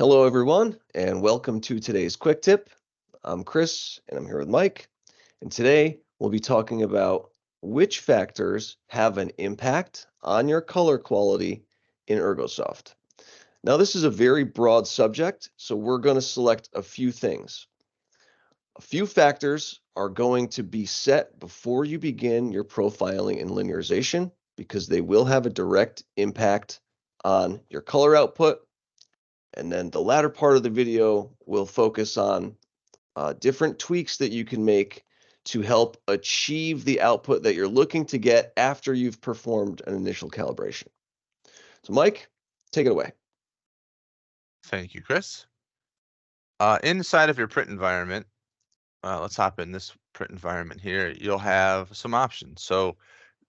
Hello, everyone, and welcome to today's Quick Tip. I'm Chris, and I'm here with Mike. And today we'll be talking about which factors have an impact on your color quality in Ergosoft. Now, this is a very broad subject, so we're going to select a few things. A few factors are going to be set before you begin your profiling and linearization because they will have a direct impact on your color output. And then the latter part of the video will focus on different tweaks that you can make to help achieve the output that you're looking to get after you've performed an initial calibration. So Mike, take it away. Thank you, Chris. Inside of your print environment, let's hop in this print environment here. You'll have some options. So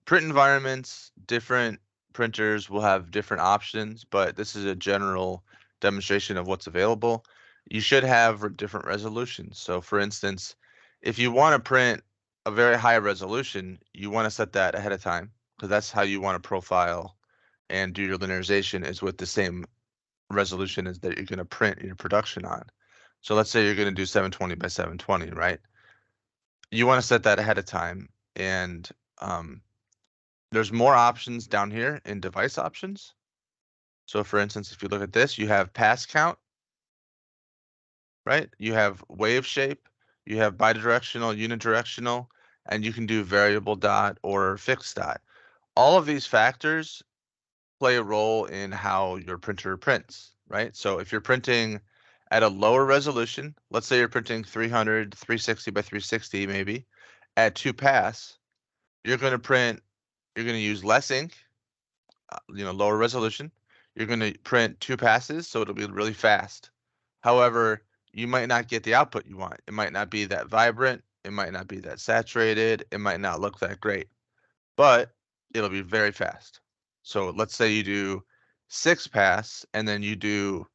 print environments, different printers will have different options, but this is a general demonstration of what's available. You should have different resolutions. So for instance, if you want to print a very high resolution, you want to set that ahead of time because that's how you want to profile and do your linearization is with the same resolution as that you're going to print your production on. So let's say you're going to do 720 by 720, right? You want to set that ahead of time. And there's more options down here in device options. So for instance, if you look at this, you have pass count, right? You have wave shape, you have bidirectional, unidirectional, and you can do variable dot or fixed dot. All of these factors play a role in how your printer prints, right? So if you're printing at a lower resolution, let's say you're printing 300, 360 by 360 maybe, at 2 pass, you're going to use less ink, lower resolution. You're going to print 2 passes, so it'll be really fast. However, you might not get the output you want. It might not be that vibrant. It might not be that saturated. It might not look that great, but it'll be very fast. So let's say you do 6 pass and then you do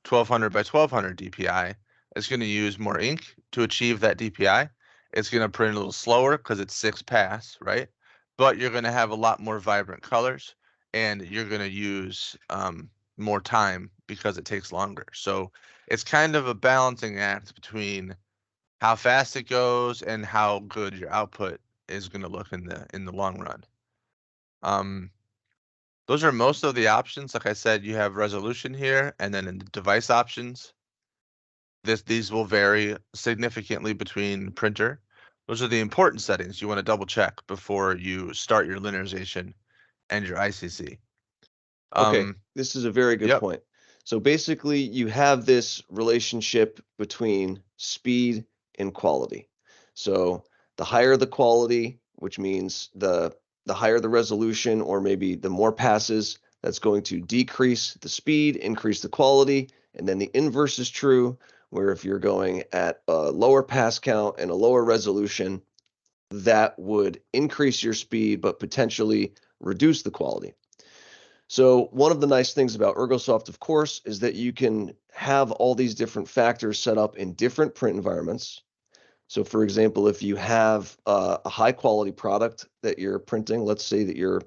1200 by 1200 DPI. It's going to use more ink to achieve that DPI. It's going to print a little slower because it's 6 pass, right? But you're going to have a lot more vibrant colors and you're going to use more time because it takes longer. So it's kind of a balancing act between how fast it goes and how good your output is going to look in the long run. Those are most of the options. Like I said, you have resolution here, and then in the device options, these will vary significantly between printer. Those are the important settings you want to double check before you start your linearization and your ICC. Okay, this is a very good Yep, point. So basically, you have this relationship between speed and quality. So the higher the quality, which means the higher the resolution, or maybe the more passes, that's going to decrease the speed, increase the quality, and then the inverse is true, where if you're going at a lower pass count and a lower resolution, that would increase your speed, but potentially reduce the quality. So one of the nice things about Ergosoft, of course, is that you can have all these different factors set up in different print environments. So for example, if you have a high quality product that you're printing, let's say that you're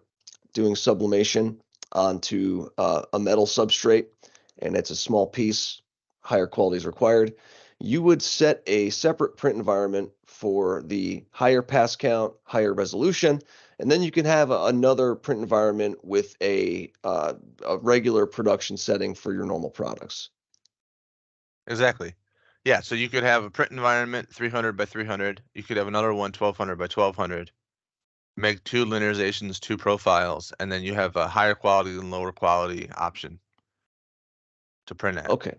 doing sublimation onto a metal substrate and it's a small piece, higher quality is required, you would set a separate print environment for the higher pass count, higher resolution, and then you can have another print environment with a regular production setting for your normal products. exactly. Yeah, so you could have a print environment 300 by 300. You could have another one 1200 by 1200. Make 2 linearizations, 2 profiles, and then you have a higher quality and lower quality option to print at. Okay.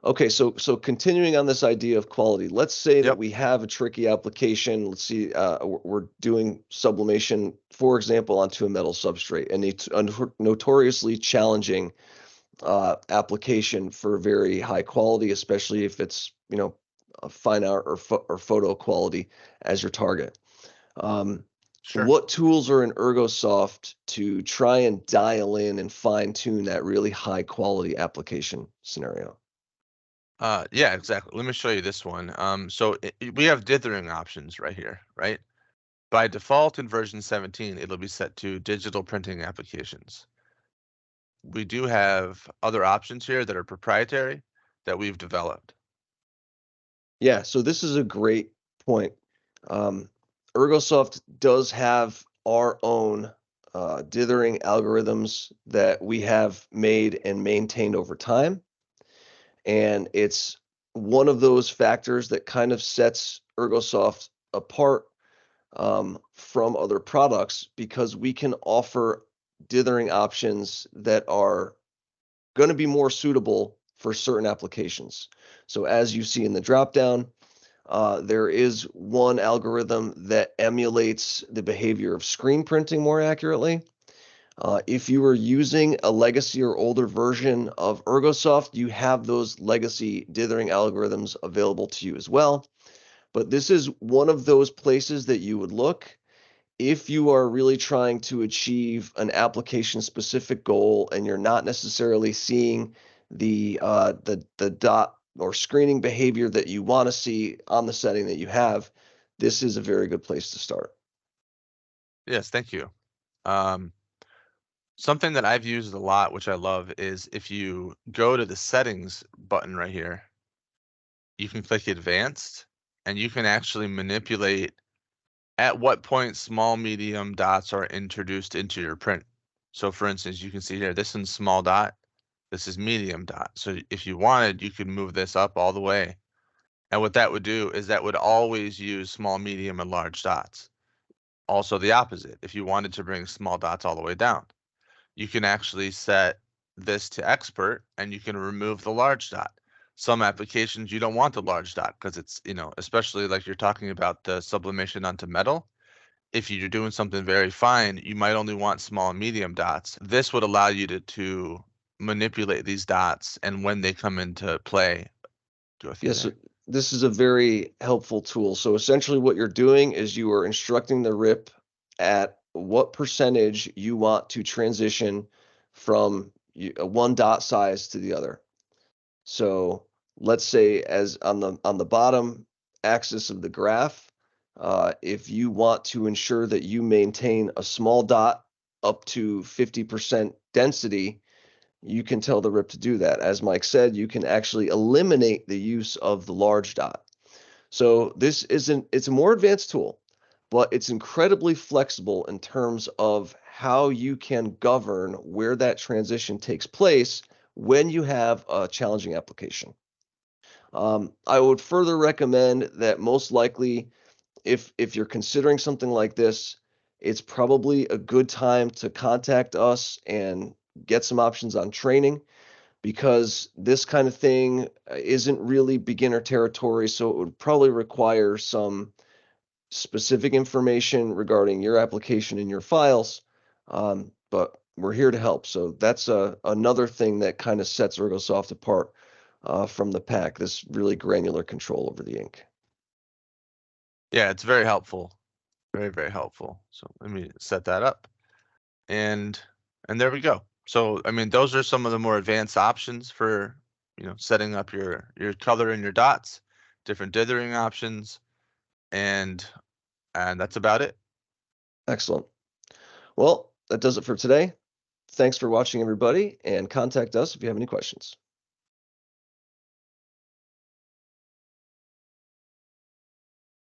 Okay, so continuing on this idea of quality, let's say that Yep. we have a tricky application. Let's see, we're doing sublimation, for example, onto a metal substrate, and it's a notoriously challenging application for very high quality, especially if it's, a fine art or photo quality as your target. Um, Sure. what tools are in Ergosoft to try and dial in and fine tune that really high quality application scenario? Yeah, exactly. Let me show you this one. So we have dithering options right here, right? By default in version 17, it'll be set to digital printing applications. we do have other options here that are proprietary that we've developed. Yeah, so this is a great point. Um, Ergosoft does have our own dithering algorithms that we have made and maintained over time. And it's one of those factors that kind of sets Ergosoft apart from other products because we can offer dithering options that are going to be more suitable for certain applications. So as you see in the dropdown, there is one algorithm that emulates the behavior of screen printing more accurately. If you are using a legacy or older version of Ergosoft, you have those legacy dithering algorithms available to you as well. But this is one of those places that you would look if you are really trying to achieve an application specific goal and you're not necessarily seeing the dot or screening behavior that you want to see on the setting that you have. This is a very good place to start. Yes, thank you. Something that I've used a lot, which I love, is if you go to the settings button right here, you can click advanced and you can actually manipulate at what point small medium dots are introduced into your print. So for instance, you can see here, this is small dot, this is medium dot. So if you wanted, you could move this up all the way. And what that would do is that would always use small, medium, and large dots. Also the opposite, if you wanted to bring small dots all the way down, you can actually set this to expert and you can remove the large dot. Some applications you don't want the large dot because it's, especially like you're talking about the sublimation onto metal. If you're doing something very fine, you might only want small and medium dots. This would allow you to manipulate these dots and when they come into play, go through Yes, there. this is a very helpful tool. So essentially what you're doing is you are instructing the RIP at what percentage you want to transition from one dot size to the other. So let's say as on the bottom axis of the graph, if you want to ensure that you maintain a small dot up to 50% density, you can tell the RIP to do that. As Mike said, you can actually eliminate the use of the large dot. So it's a more advanced tool, but it's incredibly flexible in terms of how you can govern where that transition takes place when you have a challenging application. I would further recommend that most likely, if you're considering something like this, it's probably a good time to contact us and get some options on training because this kind of thing isn't really beginner territory, so it would probably require some specific information regarding your application and your files. But we're here to help. So that's another thing that kind of sets Ergosoft apart from the pack, this really granular control over the ink. Yeah, it's very helpful. Very, very helpful. So let me set that up. And there we go. So I mean, those are some of the more advanced options for, setting up your color and your dots, different dithering options, and that's about it. Excellent. Well, that does it for today. Thanks for watching, everybody, and contact us if you have any questions.